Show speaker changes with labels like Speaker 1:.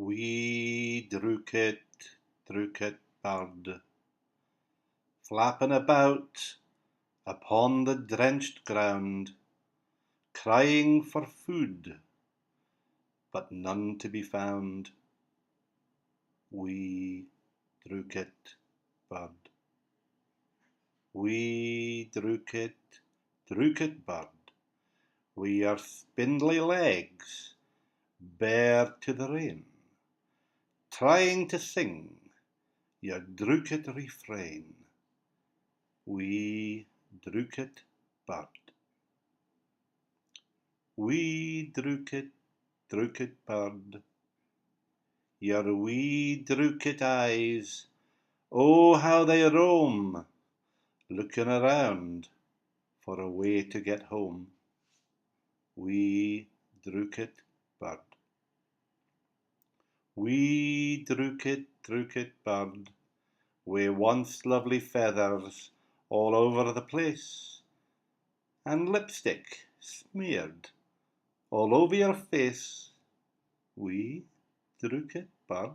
Speaker 1: Wee Drookit, Drookit Bird, flapping about upon the drenched ground, crying for food, but none to be found. Wee Drookit Bird, wee Drookit, Drookit Bird, wi' your spindly legs bare to the rain, trying to sing your Drookit refrain. Wee Drookit Bird, wee Drookit, Drookit Bird, your wee Drookit eyes, oh how they roam, looking around for a way to get home. Wee Drookit Bird, wee Drookit, Drookit Bird, wi' once lovely feathers all over the place, and lipstick smeared all over your face. Wee Drookit Bird.